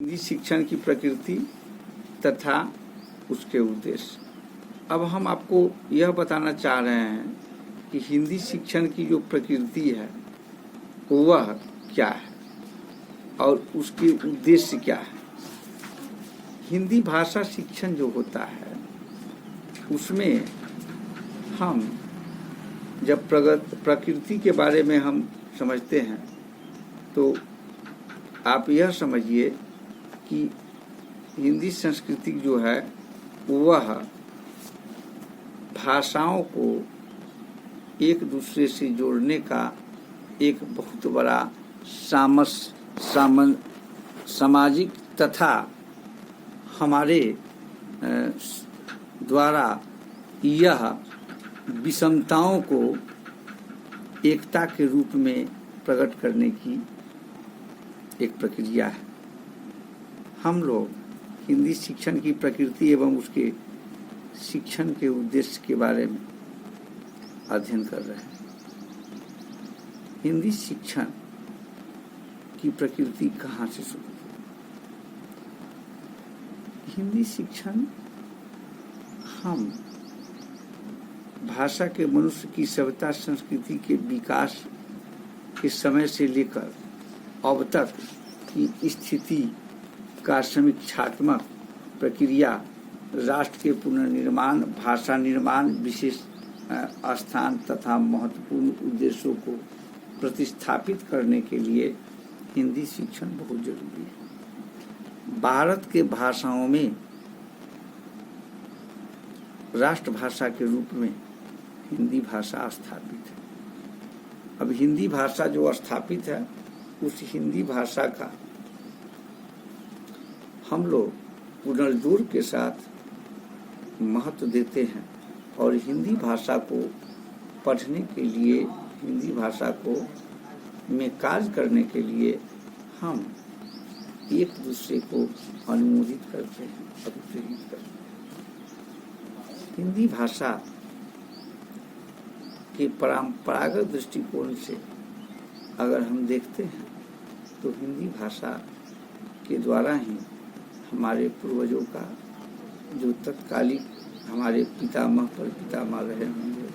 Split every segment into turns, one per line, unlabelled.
हिंदी शिक्षण की प्रकृति तथा उसके उद्देश्य। अब हम आपको यह बताना चाह रहे हैं कि हिंदी शिक्षण की जो प्रकृति है वह क्या है और उसके उद्देश्य क्या है। हिंदी भाषा शिक्षण जो होता है उसमें हम जब प्रकृति के बारे में हम समझते हैं तो आप यह समझिए कि हिंदी संस्कृति जो है वह भाषाओं को एक दूसरे से जोड़ने का एक बहुत बड़ा सामाजिक तथा हमारे द्वारा यह विषमताओं को एकता के रूप में प्रकट करने की एक प्रक्रिया है। हम लोग हिंदी शिक्षण की प्रकृति एवं उसके शिक्षण के उद्देश्य के बारे में अध्ययन कर रहे हैं। हिंदी शिक्षण की प्रकृति कहाँ से शुरू हुई? हिंदी शिक्षण हम भाषा के मनुष्य की सभ्यता संस्कृति के विकास के समय से लेकर अब तक की स्थिति का समीक्षात्मक प्रक्रिया, राष्ट्र के पुनर्निर्माण, भाषा निर्माण, विशेष स्थान तथा महत्वपूर्ण उद्देश्यों को प्रतिस्थापित करने के लिए हिंदी शिक्षण बहुत जरूरी है। भारत के भाषाओं में राष्ट्रभाषा के रूप में हिंदी भाषा स्थापित है। अब हिंदी भाषा जो स्थापित है उस हिंदी भाषा का हम लोग पुनर्जोर के साथ महत्व देते हैं और हिंदी भाषा को पढ़ने के लिए, हिंदी भाषा को में कार्य करने के लिए हम एक दूसरे को अनुमोदित करते हैं, अभिप्रेरित करते हैं। हिंदी भाषा के परंपरागत दृष्टिकोण से अगर हम देखते हैं तो हिंदी भाषा के द्वारा ही हमारे पूर्वजों का जो तत्कालिक हमारे पितामह पर पितामह रहे होंगे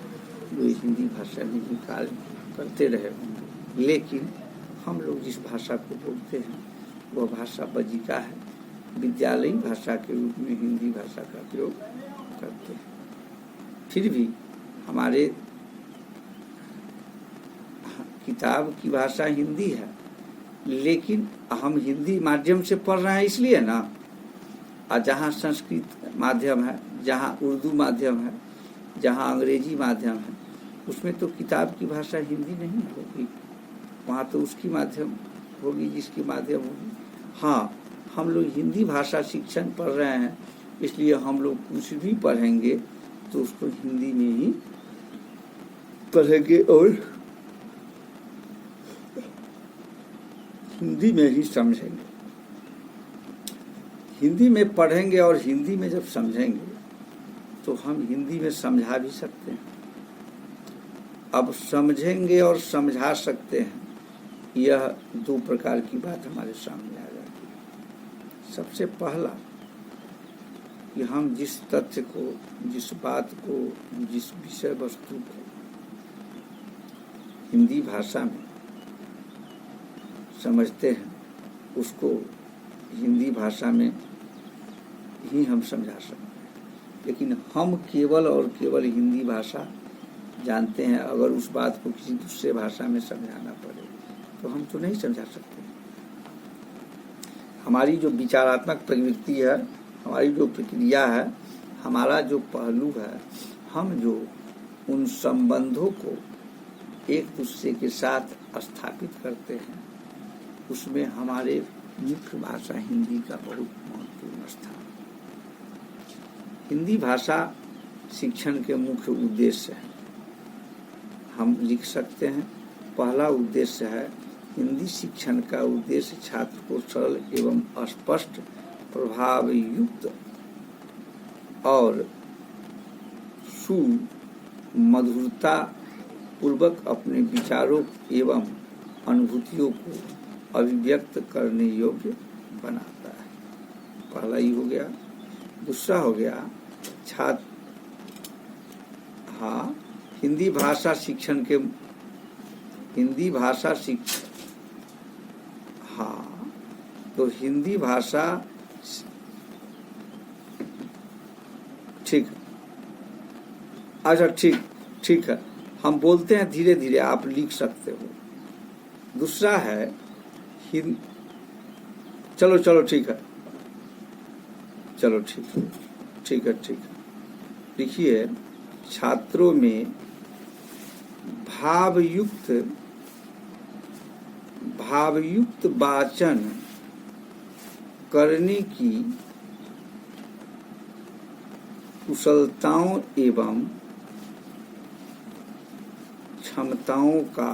जो हिंदी भाषा में ही कार्य करते रहे होंगे, लेकिन हम लोग जिस भाषा को बोलते हैं वह भाषा बज्जिका है। विद्यालयी भाषा के रूप में हिंदी भाषा का प्रयोग करते हैं। फिर भी हमारे किताब की भाषा हिंदी है, लेकिन हम हिंदी माध्यम से पढ़ रहे हैं इसलिए ना, और जहाँ संस्कृत माध्यम है, जहाँ उर्दू माध्यम है, जहाँ अंग्रेजी माध्यम है, उसमें तो किताब की भाषा हिंदी नहीं होगी, वहाँ तो उसकी माध्यम होगी जिसकी माध्यम होगी। हाँ, हम लोग हिंदी भाषा शिक्षण पढ़ रहे हैं इसलिए हम लोग कुछ भी पढ़ेंगे तो उसको हिंदी में ही पढ़ेंगे और हिंदी में ही समझेंगे। हिंदी में पढ़ेंगे और हिंदी में जब समझेंगे तो हम हिंदी में समझा भी सकते हैं। अब समझेंगे और समझा सकते हैं, यह दो प्रकार की बात हमारे सामने आ जाती है। सबसे पहला कि हम जिस तथ्य को, जिस बात को, जिस विषय वस्तु को हिंदी भाषा में समझते हैं उसको हिंदी भाषा में ही हम समझा सकते हैं। लेकिन हम केवल और केवल हिंदी भाषा जानते हैं, अगर उस बात को किसी दूसरे भाषा में समझाना पड़े तो हम तो नहीं समझा सकते। हमारी जो विचारात्मक प्रवृत्ति है, हमारी जो प्रक्रिया है, हमारा जो पहलू है, हम जो उन संबंधों को एक दूसरे के साथ स्थापित करते हैं उसमें हमारे मुख्य भाषा हिंदी का बहुत महत्वपूर्ण स्थान। हिंदी भाषा शिक्षण के मुख्य उद्देश्य है, हम लिख सकते हैं। पहला उद्देश्य है हिंदी शिक्षण का उद्देश्य छात्र को सरल एवं स्पष्ट, प्रभावयुक्त और सुमधुरता पूर्वक अपने विचारों एवं अनुभूतियों को अभिव्यक्त करने योग्य बनाता है। पहला ही हो गया। दूसरा हो गया हाँ, हिंदी भाषा शिक्षण के, हिंदी भाषा शिक्षण, हाँ, तो हिंदी भाषा, ठीक है, अच्छा ठीक है, हम बोलते हैं धीरे धीरे, आप लिख सकते हो। दूसरा है चलो ठीक है, चलो ठीक है, लिखिए, छात्रों में भावयुक्त वाचन करने की कुशलताओं एवं क्षमताओं का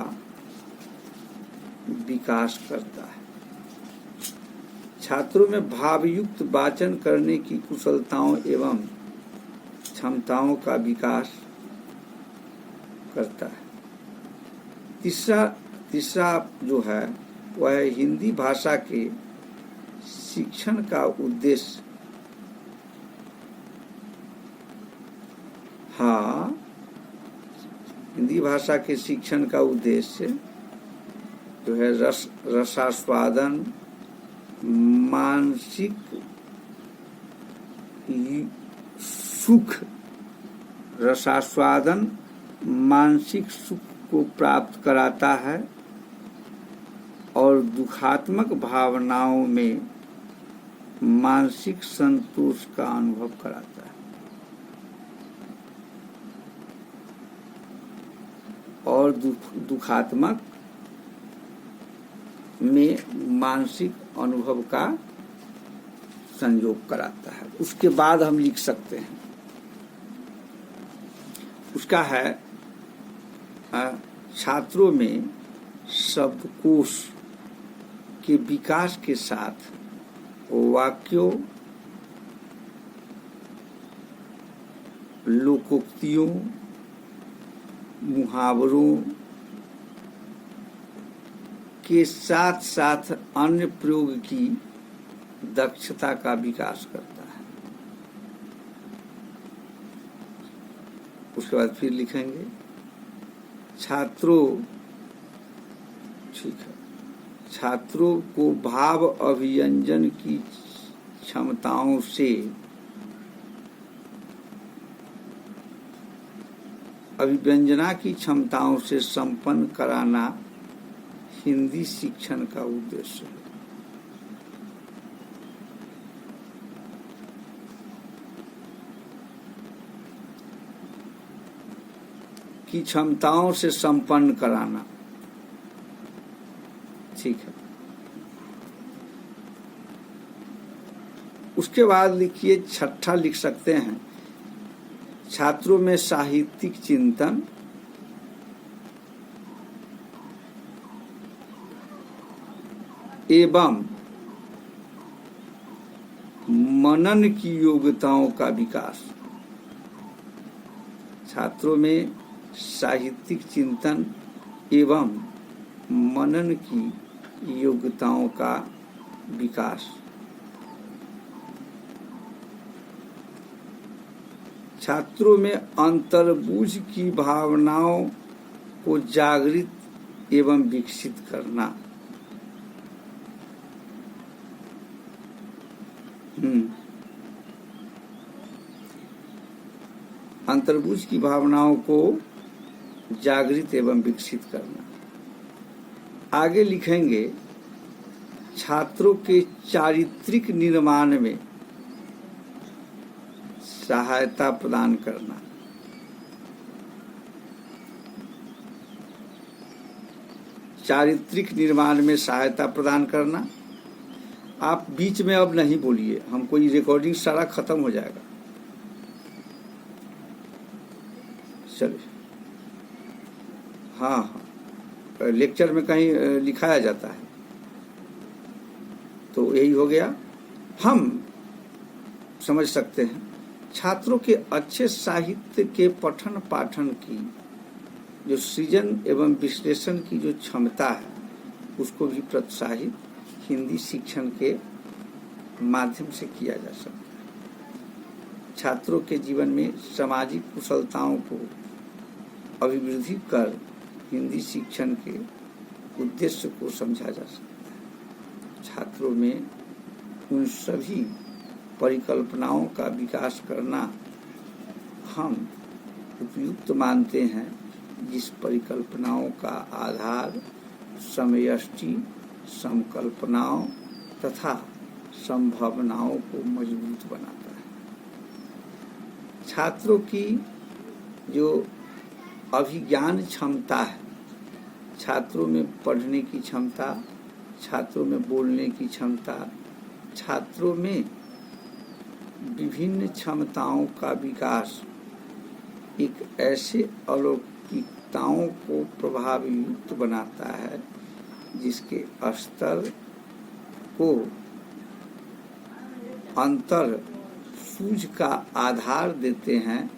विकास करता है। छात्रों में भावयुक्त वाचन करने की कुशलताओं एवं क्षमताओं का विकास करता है। तीसरा जो है वह है हिंदी भाषा के शिक्षण का उद्देश्य। हाँ, हिंदी भाषा के शिक्षण का उद्देश्य जो है रसास्वादन, मानसिक सुख, रसास्वादन मानसिक सुख को प्राप्त कराता है और दुखात्मक भावनाओं में मानसिक संतोष का अनुभव कराता है, और दुखात्मक में मानसिक अनुभव का संयोग कराता है। उसके बाद हम लिख सकते हैं, उसका है छात्रों में शब्दकोश के विकास के साथ वाक्यों, लोकोक्तियों, मुहावरों के साथ साथ अन्य प्रयोग की दक्षता का विकास करता है। उसके बाद फिर लिखेंगे, छात्रों को भाव अभिव्यंजन की क्षमताओं से अभिव्यंजना की क्षमताओं से संपन्न कराना हिंदी शिक्षण का उद्देश्य है। की क्षमताओं से संपन्न कराना, ठीक है। उसके बाद लिखिए, छठा लिख सकते हैं, छात्रों में साहित्यिक चिंतन एवं मनन की योग्यताओं का विकास। छात्रों में साहित्यिक चिंतन एवं मनन की योग्यताओं का विकास। छात्रों में अंतर्बुझ की भावनाओं को जागृत एवं विकसित करना। अंतर्बुझ की भावनाओं को जागृत एवं विकसित करना। आगे लिखेंगे, छात्रों के चारित्रिक निर्माण में सहायता प्रदान करना। चारित्रिक निर्माण में सहायता प्रदान करना। आप बीच में अब नहीं बोलिए, हमको ये रिकॉर्डिंग सारा खत्म हो जाएगा। चलिए, हाँ, लेक्चर में कहीं लिखाया जाता है, तो यही हो गया। हम समझ सकते हैं, छात्रों के अच्छे साहित्य के पठन पाठन की जो सृजन एवं विश्लेषण की जो क्षमता है, उसको भी प्रोत्साहित हिंदी शिक्षण के माध्यम से किया जा सकता है। छात्रों के जीवन में सामाजिक कुशलताओं को अभिवृद्धि कर हिंदी शिक्षण के उद्देश्य को समझा जा सकता है। छात्रों में उन सभी परिकल्पनाओं का विकास करना हम उपयुक्त मानते हैं जिस परिकल्पनाओं का आधार समयष्टि, संकल्पनाओं तथा संभावनाओं को मजबूत बनाता है। छात्रों की जो अभिज्ञान क्षमता है, छात्रों में पढ़ने की क्षमता, छात्रों में बोलने की क्षमता, छात्रों में विभिन्न क्षमताओं का विकास एक ऐसे अलौकिकताओं को प्रभावयुक्त बनाता है जिसके स्तर को अंतर सूझ का आधार देते हैं,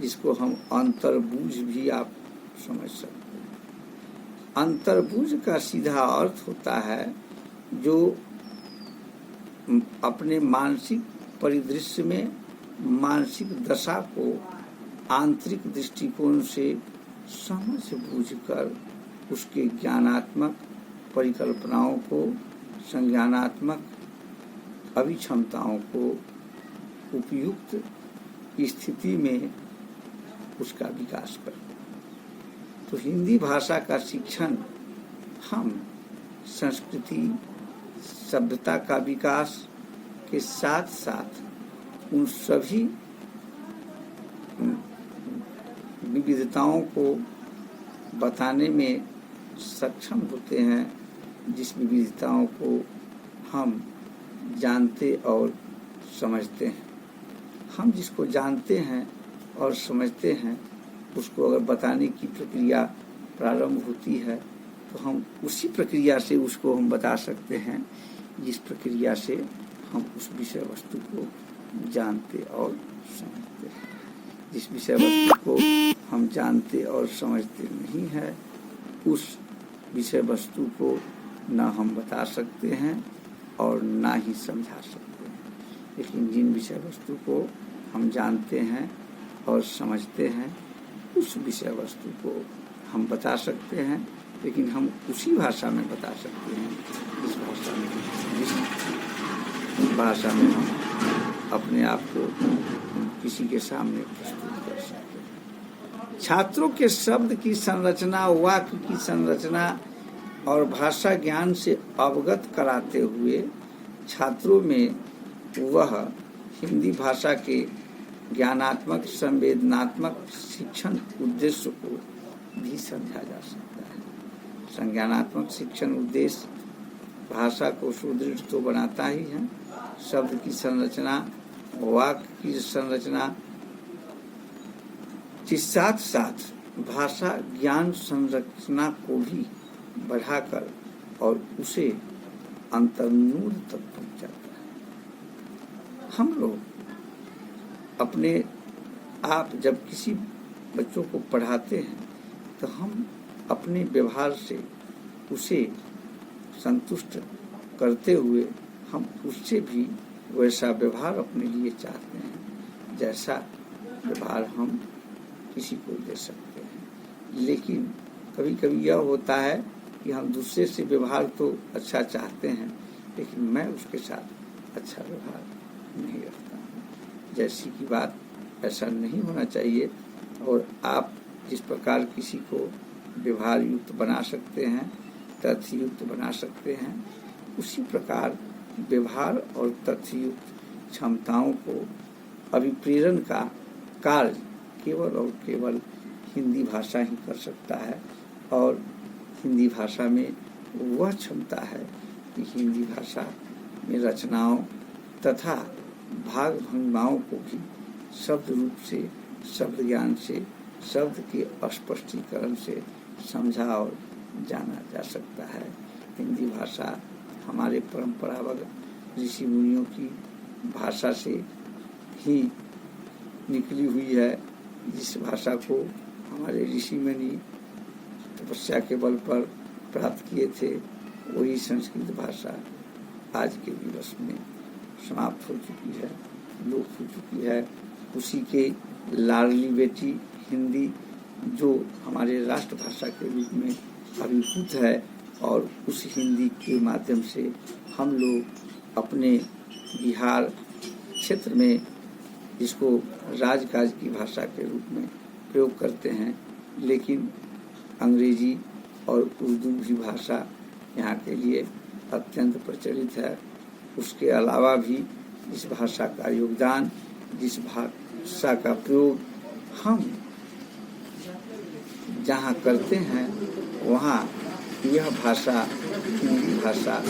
जिसको हम अंतर्बूझ भी आप समझ सकते हैं। अंतर्बूझ का सीधा अर्थ होता है जो अपने मानसिक परिदृश्य में मानसिक दशा को आंतरिक दृष्टिकोण से समझ बूझकर उसके ज्ञानात्मक परिकल्पनाओं को, संज्ञानात्मक अभिक्षमताओं को उपयुक्त स्थिति में उसका विकास कर। तो हिंदी भाषा का शिक्षण हम संस्कृति, सभ्यता का विकास के साथ साथ उन सभी विविधताओं को बताने में सक्षम होते हैं जिस विविधताओं को हम जानते और समझते हैं। हम जिसको जानते हैं और समझते हैं उसको अगर बताने की प्रक्रिया प्रारंभ होती है तो हम उसी प्रक्रिया से उसको हम बता सकते हैं जिस प्रक्रिया से हम उस विषय वस्तु को जानते और समझते हैं। जिस विषय वस्तु को हम जानते और समझते नहीं है उस विषय वस्तु को ना हम बता सकते हैं और ना ही समझा सकते हैं। लेकिन जिन विषय वस्तु को हम जानते हैं और समझते हैं उस विषय वस्तु को हम बता सकते हैं, लेकिन हम उसी भाषा में बता सकते हैं जिस भाषा में हम अपने आप को किसी के सामने प्रस्तुत कर सकते हैं। छात्रों के शब्द की संरचना, वाक्य की संरचना और भाषा ज्ञान से अवगत कराते हुए छात्रों में वह हिंदी भाषा के ज्ञानात्मक, संवेदनात्मक शिक्षण उद्देश्य को भी समझा जा सकता है। संज्ञानात्मक शिक्षण उद्देश्य भाषा को सुदृढ़ तो बनाता ही है, शब्द की संरचना, वाक्य की संरचना के साथ साथ भाषा ज्ञान संरचना को भी बढ़ाकर और उसे अंतर्मूल तक पहुंचाता है। हम लोग अपने आप जब किसी बच्चों को पढ़ाते हैं तो हम अपने व्यवहार से उसे संतुष्ट करते हुए हम उससे भी वैसा व्यवहार अपने लिए चाहते हैं जैसा व्यवहार हम किसी को दे सकते हैं। लेकिन कभी कभी यह होता है कि हम दूसरे से व्यवहार तो अच्छा चाहते हैं लेकिन मैं उसके साथ अच्छा व्यवहार नहीं रखता हूँ। जैसी की बात ऐसा नहीं होना चाहिए। और आप जिस प्रकार किसी को व्यवहार युक्त बना सकते हैं, तथ्य युक्त बना सकते हैं, उसी प्रकार व्यवहार और तथ्य युक्त क्षमताओं को अभिप्रेरण का कार्य केवल और केवल हिंदी भाषा ही कर सकता है। और हिंदी भाषा में वह क्षमता है कि हिंदी भाषा में रचनाओं तथा भाग भंगिमाओं को भी शब्द रूप से, शब्द ज्ञान से, शब्द के स्पष्टीकरण से समझा और जाना जा सकता है। हिंदी भाषा हमारे परंपरागत ऋषि मुनियों की भाषा से ही निकली हुई है। जिस भाषा को हमारे ऋषि मुनि तपस्या के बल पर प्राप्त किए थे, वही संस्कृत भाषा आज के दिवस में समाप्त हो चुकी है, लुप्त हो चुकी है। उसी के लाडली बेटी हिंदी जो हमारे राष्ट्रभाषा के रूप में अभिभूत है, और उस हिंदी के माध्यम से हम लोग अपने बिहार क्षेत्र में इसको राजकाज की भाषा के रूप में प्रयोग करते हैं। लेकिन अंग्रेजी और उर्दू भी भाषा यहाँ के लिए अत्यंत प्रचलित है। उसके अलावा भी इस भाषा का योगदान, जिस भाषा का प्रयोग हम जहाँ करते हैं वहाँ यह भाषा, हिंदी भाषा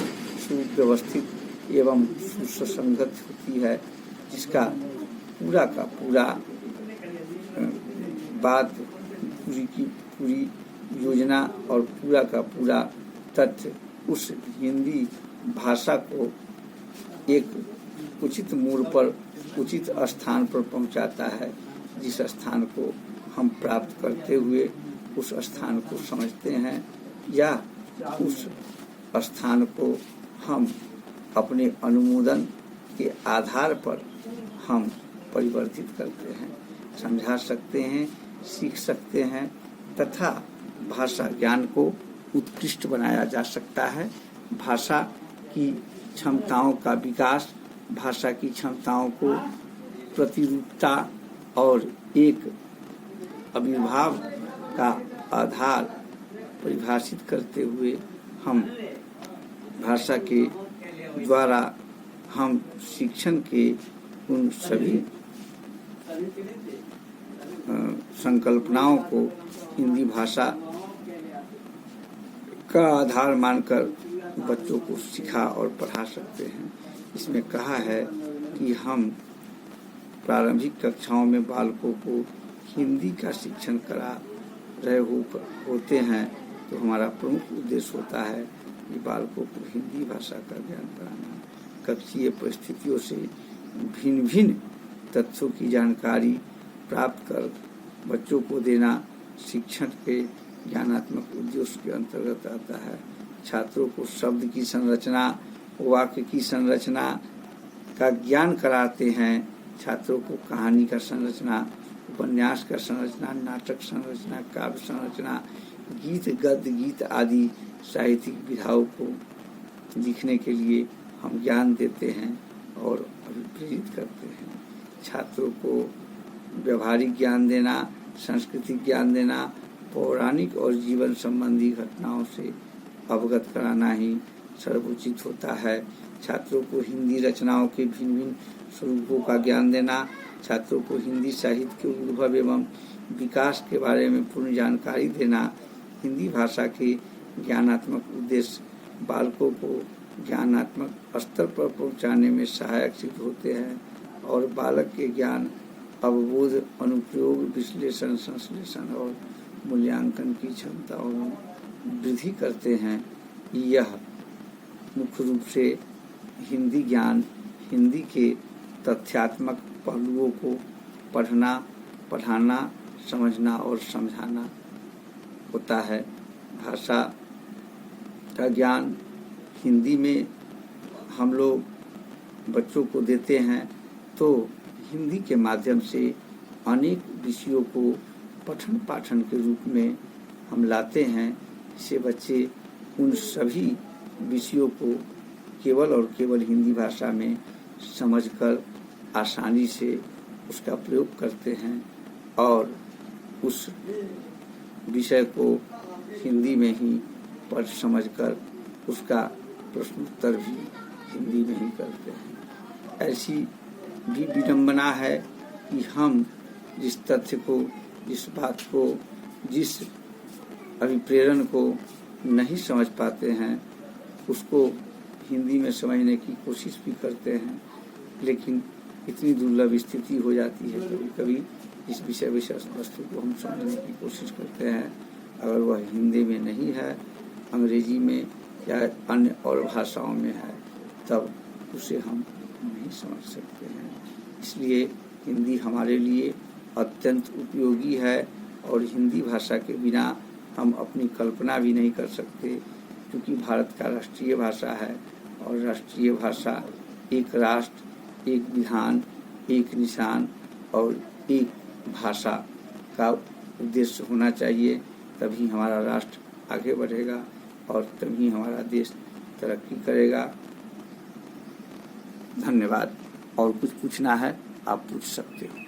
सुव्यवस्थित एवं सुसंगत होती है, जिसका पूरा का पूरा बात, पूरी की पूरी योजना और पूरा का पूरा तथ्य उस हिंदी भाषा को एक उचित मोड़ पर, उचित स्थान पर पहुंचाता है, जिस स्थान को हम प्राप्त करते हुए उस स्थान को समझते हैं, या उस स्थान को हम अपने अनुमोदन के आधार पर हम परिवर्तित करते हैं, समझा सकते हैं, सीख सकते हैं, तथा भाषा ज्ञान को उत्कृष्ट बनाया जा सकता है। भाषा की क्षमताओं का विकास, भाषा की क्षमताओं को प्रतिरूपता और एक आविर्भाव का आधार परिभाषित करते हुए हम भाषा के द्वारा हम शिक्षण के उन सभी संकल्पनाओं को हिंदी भाषा का आधार मानकर बच्चों को सिखा और पढ़ा सकते हैं। इसमें कहा है कि हम प्रारंभिक कक्षाओं में बालकों को हिंदी का शिक्षण करा रहे होते हैं, तो हमारा प्रमुख उद्देश्य होता है कि बालकों को हिंदी भाषा का ज्ञान कराना, कक्षीय परिस्थितियों से भिन्न भिन्न तथ्यों की जानकारी प्राप्त कर बच्चों को देना शिक्षण के ज्ञानात्मक उद्देश्य के अंतर्गत आता है। छात्रों को शब्द की संरचना, वाक्य की संरचना का ज्ञान कराते हैं। छात्रों को कहानी का संरचना, उपन्यास का संरचना, नाटक संरचना, काव्य संरचना, गीत, गद्य, गीत आदि साहित्यिक विधाओं को लिखने के लिए हम ज्ञान देते हैं और अभिप्रेरित करते हैं। छात्रों को व्यवहारिक ज्ञान देना, सांस्कृतिक ज्ञान देना, पौराणिक और जीवन संबंधी घटनाओं से अवगत कराना ही सर्वोचित होता है। छात्रों को हिंदी रचनाओं के भिन्न भिन्न स्वरूपों का ज्ञान देना, छात्रों को हिंदी साहित्य के उद्भव एवं विकास के बारे में पूर्ण जानकारी देना, हिंदी भाषा के ज्ञानात्मक उद्देश्य बालकों को ज्ञानात्मक स्तर पर पहुंचाने में सहायक सिद्ध होते हैं और बालक के ज्ञान, अवबोध, अनुप्रयोग, विश्लेषण, संश्लेषण और मूल्यांकन की क्षमताओं में वृद्धि करते हैं। यह मुख्य रूप से हिंदी ज्ञान, हिंदी के तथ्यात्मक पहलुओं को पढ़ना, पढ़ाना, समझना और समझाना होता है। भाषा का ज्ञान हिंदी में हम लोग बच्चों को देते हैं, तो हिंदी के माध्यम से अनेक विषयों को पठन पाठन के रूप में हम लाते हैं, जिससे बच्चे उन सभी विषयों को केवल और केवल हिंदी भाषा में समझकर आसानी से उसका प्रयोग करते हैं और उस विषय को हिंदी में ही पढ़ समझकर उसका प्रश्नोत्तर भी हिंदी में ही करते हैं। ऐसी भी विडंबना है कि हम जिस तथ्य को, जिस बात को, जिस अभिप्रेरण को नहीं समझ पाते हैं, उसको हिंदी में समझने की कोशिश भी करते हैं, लेकिन इतनी दुर्लभ स्थिति हो जाती है कभी कभी इस विषय वस्तु को हम समझने की कोशिश करते हैं, अगर वह हिंदी में नहीं है, अंग्रेजी में या अन्य और भाषाओं में है, तब उसे हम नहीं समझ सकते हैं। इसलिए हिंदी हमारे लिए अत्यंत उपयोगी है और हिंदी भाषा के बिना हम अपनी कल्पना भी नहीं कर सकते, क्योंकि भारत का राष्ट्रीय भाषा है और राष्ट्रीय भाषा एक राष्ट्र, एक विधान, एक निशान और एक भाषा का उद्देश्य होना चाहिए। तभी हमारा राष्ट्र आगे बढ़ेगा और तभी हमारा देश तरक्की करेगा। धन्यवाद। और कुछ पूछना है आप पूछ सकते हो।